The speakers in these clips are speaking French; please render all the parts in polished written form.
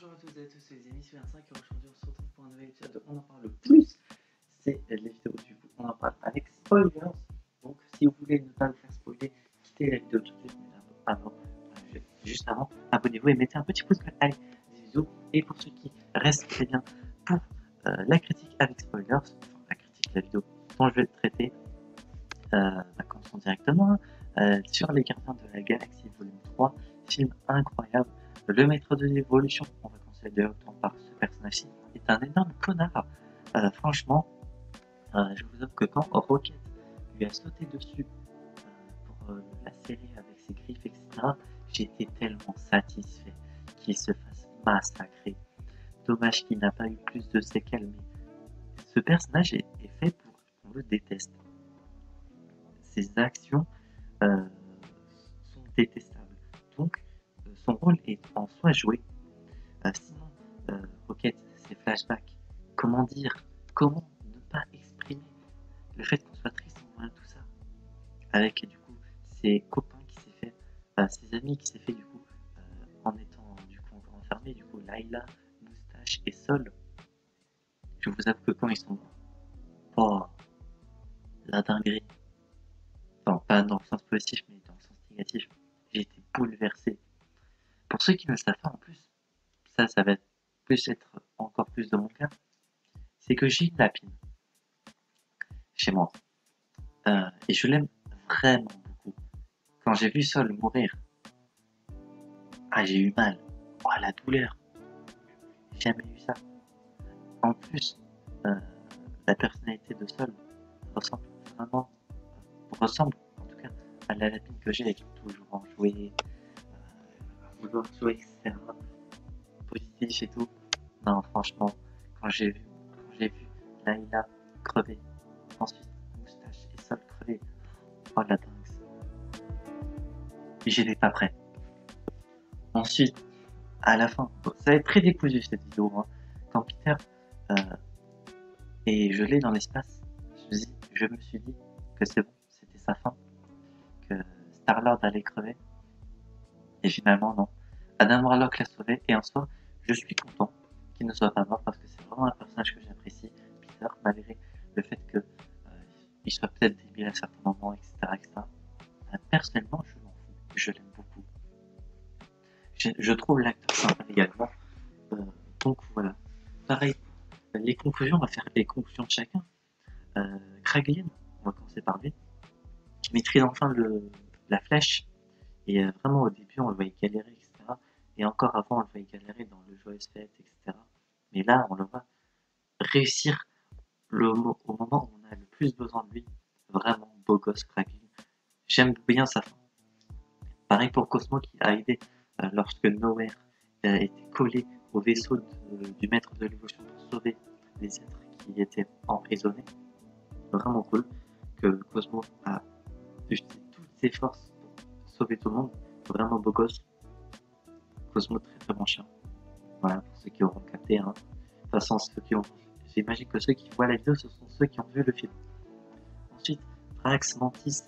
Bonjour à toutes et à tous, c'est les amis sur 25 et aujourd'hui on se retrouve pour un nouvel épisode de On en parle plus. C'est les vidéos du coup, on en parle avec spoilers. Donc si vous voulez ne pas vous faire spoiler, quittez la vidéo tout de suite, mais juste avant, abonnez-vous et mettez un petit pouce bleu. Allez, bisous. Et pour ceux qui restent très bien pour la critique avec spoilers, enfin, la critique, la vidéo dont je vais traiter, commençons directement sur les Gardiens de la Galaxie volume 3, film incroyable. Le maître de l'évolution, on va commencer directement par ce personnage-ci, est un énorme connard. Franchement, je vous avoue que quand Rocket lui a sauté dessus pour la série avec ses griffes, etc., j'étais tellement satisfait qu'il se fasse massacrer. Dommage qu'il n'a pas eu plus de séquelles, mais ce personnage est fait pour qu'on le déteste. Ses actions sont détestables. Donc, son rôle est en soi joué. Sinon, Rocket, ses flashbacks, comment ne pas exprimer le fait qu'on soit triste en voyant tout ça, avec du coup ses copains qui s'est fait, ses amis qui s'est fait du coup en étant du coup encore enfermés, du coup Layla, Moustache et Sol. Je vous avoue que quand ils sont morts, oh, la dinguerie. Enfin, pas dans le sens positif, mais dans le sens négatif. J'ai été bouleversé. Pour ceux qui ne le savent pas en plus, ça va être encore plus de mon cas, c'est que j'ai une lapine chez moi. Et je l'aime vraiment beaucoup. Quand j'ai vu Sol mourir, j'ai eu mal. Oh, la douleur. J'ai jamais eu ça. En plus, la personnalité de Sol ressemble vraiment, ressemble en tout cas à la lapine que j'ai, avec toujours en jouer, vouloir jouer, etc. Positif et tout. Non, franchement, quand j'ai vu Layla crever, ensuite Moustache et Sol crever, oh la dingue. Et j'étais pas prêt. Ensuite, à la fin, ça va être très décousu cette vidéo, hein. Quand Peter est gelé dans l'espace, je me suis dit que c'est bon, c'était sa fin, que Star-Lord allait crever, et finalement non. Adam Warlock l'a sauvé, et en soi, je suis content qu'il ne soit pas mort, parce que c'est vraiment un personnage que j'apprécie, Peter, malgré le fait que il soit peut-être débile à certains moments, etc. Personnellement, je m'en fous, je l'aime beaucoup. Je trouve l'acteur sympa également. Donc voilà. Pareil, les conclusions, on va faire les conclusions de chacun. Kraglin, on va commencer par lui, qui maîtrise enfin la flèche. Et vraiment au début, on le voyait galérer, etc. Et encore avant, on le voyait galérer dans le joyeux fête, etc. Mais là, on le voit réussir au moment où on a le plus besoin de lui. Vraiment beau gosse, Kraglin. J'aime bien sa fin. Pareil pour Cosmo qui a aidé lorsque Nowhere était collé au vaisseau du maître de l'évolution pour sauver les êtres qui étaient emprisonnés. Vraiment cool que Cosmo a utilisé toutes ses forces pour sauver tout le monde. Vraiment beau gosse. Cosmo, très très bon chien. Voilà, pour ceux qui auront capté. Hein. De toute façon, j'imagine que ceux qui voient la vidéo, ce sont ceux qui ont vu le film. Ensuite, Drax, Mantis,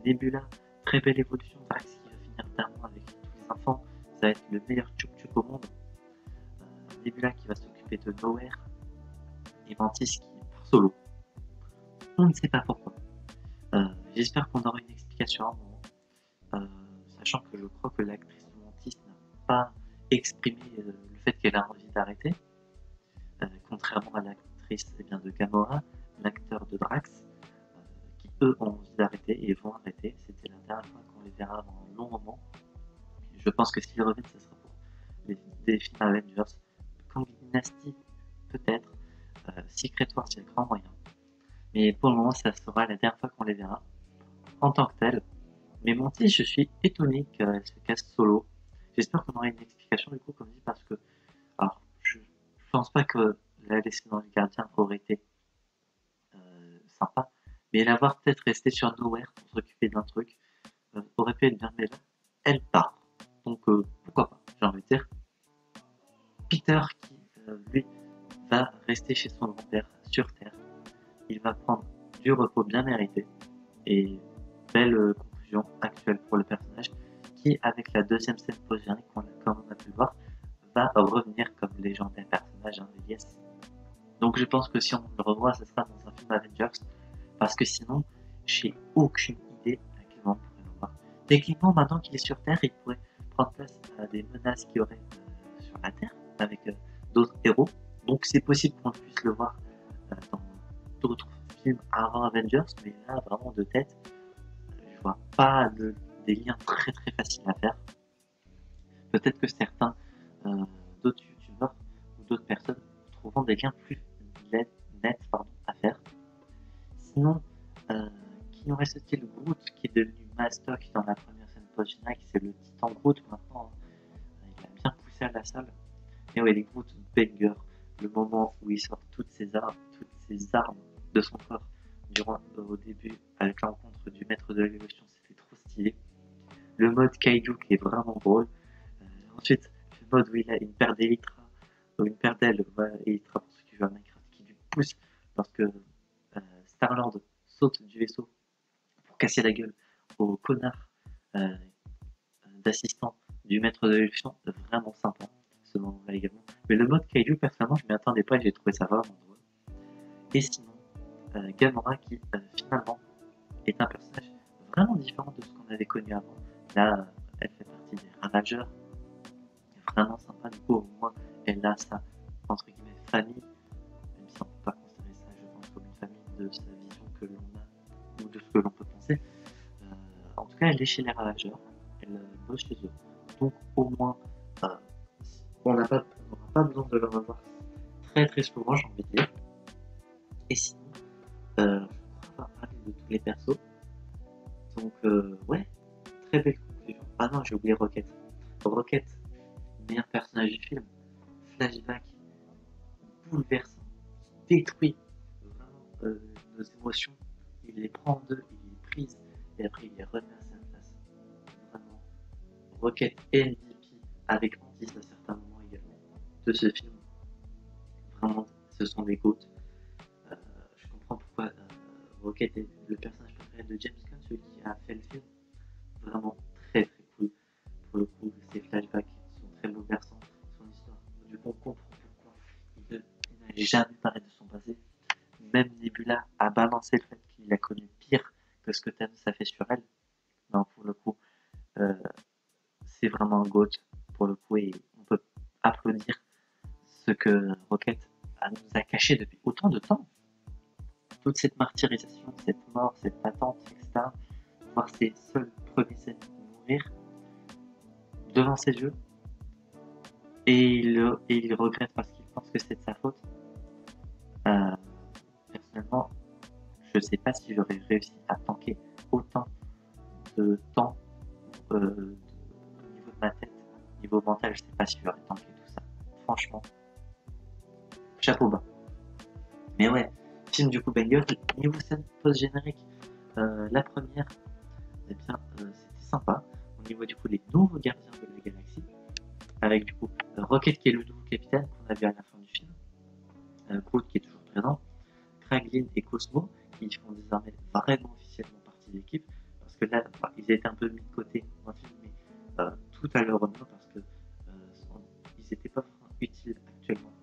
Nebula, très belle évolution. Drax qui va finir tellement avec tous les enfants. Ça va être le meilleur tchouk-tchouk au monde. Nebula qui va s'occuper de Nowhere. Et Mantis qui part solo. On ne sait pas pourquoi. J'espère qu'on aura une explication à un moment. Sachant que je crois que l'actrice de Mantis n'a pas exprimé le fait qu'elle a envie d'arrêter. Contrairement à l'actrice de Gamora, l'acteur de Drax, qui eux ont envie d'arrêter et vont arrêter. C'était la dernière fois qu'on les verra avant un long moment. Je pense que s'ils reviennent, ce sera pour des films Avengers. Kang Dynasty, peut-être. Secret Wars, il y a grand moyen. Mais pour le moment, ça sera la dernière fois qu'on les verra en tant que tel. Mais Mantis, je suis étonné qu'elle se casse solo. J'espère qu'on aura une explication du coup, comme dit, parce que alors, je pense pas que la laisser dans les gardiens aurait été sympa, mais l'avoir peut-être resté sur Nowhere pour s'occuper d'un truc aurait pu être bien, mais là, elle part. Donc pourquoi pas, j'ai envie de dire. Peter qui, lui, va rester chez son grand-père sur Terre. Il va prendre du repos bien mérité. Et belle conclusion actuelle pour le personnage qui, avec la deuxième scène post-générique, comme on a pu le voir, va revenir comme légendaire personnage, hein, yes. Donc je pense que si on le revoit, ce sera dans un film Avengers, parce que sinon, j'ai aucune idée à quel moment on pourrait le revoir. Techniquement, maintenant qu'il est sur Terre, il pourrait prendre place à des menaces qu'il y aurait sur la Terre, avec d'autres héros. Donc c'est possible qu'on puisse le voir dans d'autres films avant Avengers, mais là, vraiment de tête, je vois pas des liens très très faciles à faire. Peut-être que certains d'autres youtubeurs ou d'autres personnes trouveront des liens plus nets à faire. Sinon, qui nous reste-t-il? Groot, qui est devenu Mastoc dans la première scène post-générique, c'est le titan Groot maintenant. Il a bien poussé à la salle. Et ouais, les Groot banger, le moment où il sort toutes ses armes de son corps au début avec la rencontre du maître de l'évolution, c'était trop stylé. Le mode Kaiju qui est vraiment drôle. Ensuite, le mode où il a une paire d'élytras, ou une paire d'ailes, élytras pour ceux qui jouent à Minecraft, qui lui pousse lorsque Star-Lord saute du vaisseau pour casser la gueule au connard d'assistant du maître de l'évolution, vraiment sympa ce moment-là également. Mais le mode Kaiju, personnellement, je m'y attendais pas et j'ai trouvé ça vraiment drôle. Et sinon, Gamora qui finalement est un personnage vraiment différent de ce qu'on avait connu avant. Là, elle fait partie des Ravageurs. Vraiment sympa, du coup, au moins, elle a sa, entre guillemets, famille, même si on ne peut pas considérer ça, je pense, comme une famille de sa vision que l'on a, ou de ce que l'on peut penser. En tout cas, elle est chez les Ravageurs, elle bosse chez eux. Donc, au moins, on n'aura pas besoin de le revoir très très souvent, j'ai envie de dire. Et sinon, on va parler de tous les persos. Donc, ouais, très belle conclusion. Ah non, j'ai oublié Rocket. Rocket, meilleur personnage du film. Flashback, bouleversant, qui détruit vraiment nos émotions. Il les prend en deux, il les prise et après il les remet à sa place. Vraiment, Rocket MVP avec Mantis à certains moments également de ce film. Vraiment, ce sont des gouttes. Je comprends pourquoi Rocket est le personnage préféré de James Gunn, celui qui a fait le film. Vraiment très très cool. Pour le coup, ses flashbacks sont très bouleversants, son histoire. Du coup, on comprend pourquoi il n'a jamais parlé de son passé. Même Nebula a balancé le fait qu'il a connu pire que ce que Thanos a fait sur elle. Non, pour le coup, c'est vraiment un GOAT pour le coup et on peut applaudir ce que Rocket nous a caché depuis autant de temps. Toute cette martyrisation, cette mort, cette attente, etc. Voir ses seuls premiers scènes mourir devant ses yeux et il regrette parce qu'il pense que c'est de sa faute. Personnellement, je sais pas si j'aurais réussi à tanker autant de temps au niveau de ma tête, au niveau mental, je sais pas si j'aurais tanké tout ça. Franchement, chapeau bas. Mais ouais, film du coup banger, niveau scène post-générique, la première, eh bien, c'était sympa. Au niveau du coup des nouveaux gardiens de la galaxie, avec du coup Rocket qui est le nouveau capitaine qu'on a vu à la fin du film, Groot qui est toujours présent, Kraglin et Cosmo qui font désormais vraiment officiellement partie de l'équipe, parce que là, ils étaient un peu mis de côté dans le film, mais tout à leur honneur parce que ils n'étaient pas utiles actuellement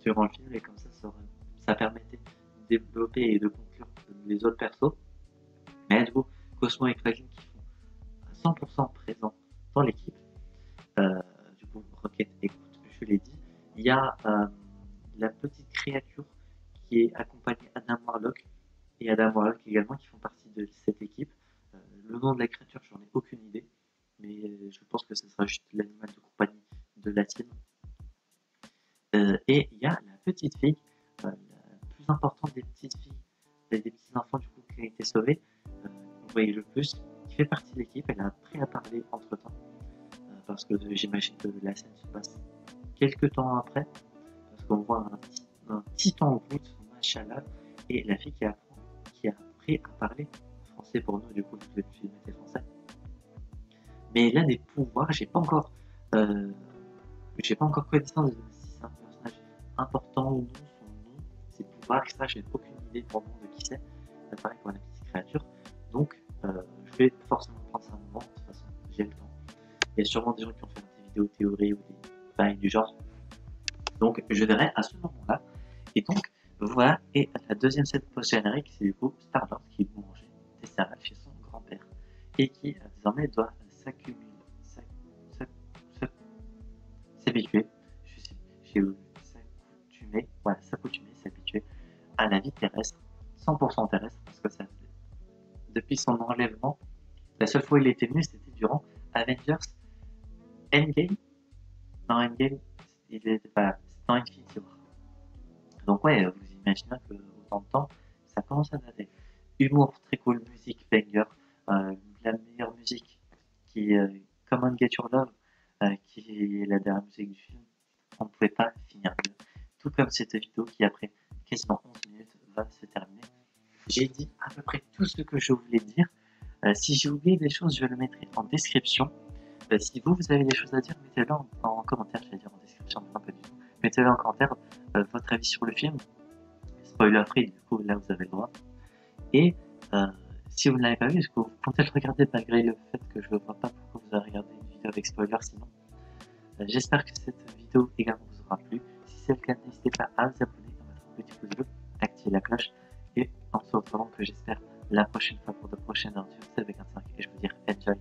durant le film et comme ça permettait de développer et de conclure les autres persos. Mais du coup, Cosmo et Kraglin qui font 100% présents dans l'équipe. Du coup, Rocket et Groot, je l'ai dit. Il y a la petite créature qui est accompagnée Adam Warlock et Adam Warlock également qui font partie de cette équipe. Le nom de la créature, j'en ai aucune idée, mais je pense que ce sera juste l'animal de compagnie de la team. Et il y a la petite fille, la plus importante des petites filles, des petits enfants du coup qui a été sauvée, qu'on voyait le plus, qui fait partie de l'équipe. Elle a appris à parler entre temps, parce que j'imagine que la scène se passe quelques temps après, parce qu'on voit un titan Groot, machallah, et la fille qui a appris à parler français pour nous, du coup, vu que le film était français. Mais là, des pouvoirs, j'ai pas encore connaissance de si c'est un personnage important ou non, son nom, ses pouvoirs, etc. J'ai aucune idée pour le moment de qui c'est. Pareil pour la petite créature. Donc, je vais forcément prendre ça un moment. De toute façon, j'ai le temps. Il y a sûrement des gens qui ont fait des vidéos théories ou pareil du genre. Donc je verrai à ce moment-là. Et donc voilà, et la deuxième scène post-générique, c'est du coup Star-Lord qui mangeait des céréales chez son grand-père et qui désormais doit s'habituer, je sais, s'habituer à la vie terrestre, 100% terrestre, parce que ça, depuis son enlèvement, la seule fois où il était venu, c'était durant Avengers Endgame. Dans Endgame, il était pas là, c'était dans Infinity War. Donc ouais, vous imaginez que autant de temps, ça commence à dater. Humour très cool, musique banger, la meilleure musique qui Come on Get Your Love, qui est la dernière musique du film. On ne pouvait pas finir mieux. Tout comme cette vidéo qui après quasiment 11 minutes va se terminer. J'ai dit à peu près tout ce que je voulais dire. Si j'ai oublié des choses, je le mettrai en description. Si vous avez des choses à dire, mettez-le en commentaire. J'allais dire en description, non pas du tout. Mettez-le en commentaire votre avis sur le film. Spoiler free, du coup, là vous avez le droit. Et si vous ne l'avez pas vu, est-ce que vous comptez le regarder malgré le fait que je ne vois pas pourquoi vous avez regardé une vidéo avec spoiler sinon. J'espère que cette vidéo également vous aura plu. Si c'est le cas, n'hésitez pas à vous abonner, à mettre un petit pouce bleu, activer la cloche. Et on se retrouve que j'espère la prochaine fois pour de prochaines aventures. C'est avec un 5 et je vous dis enjoy.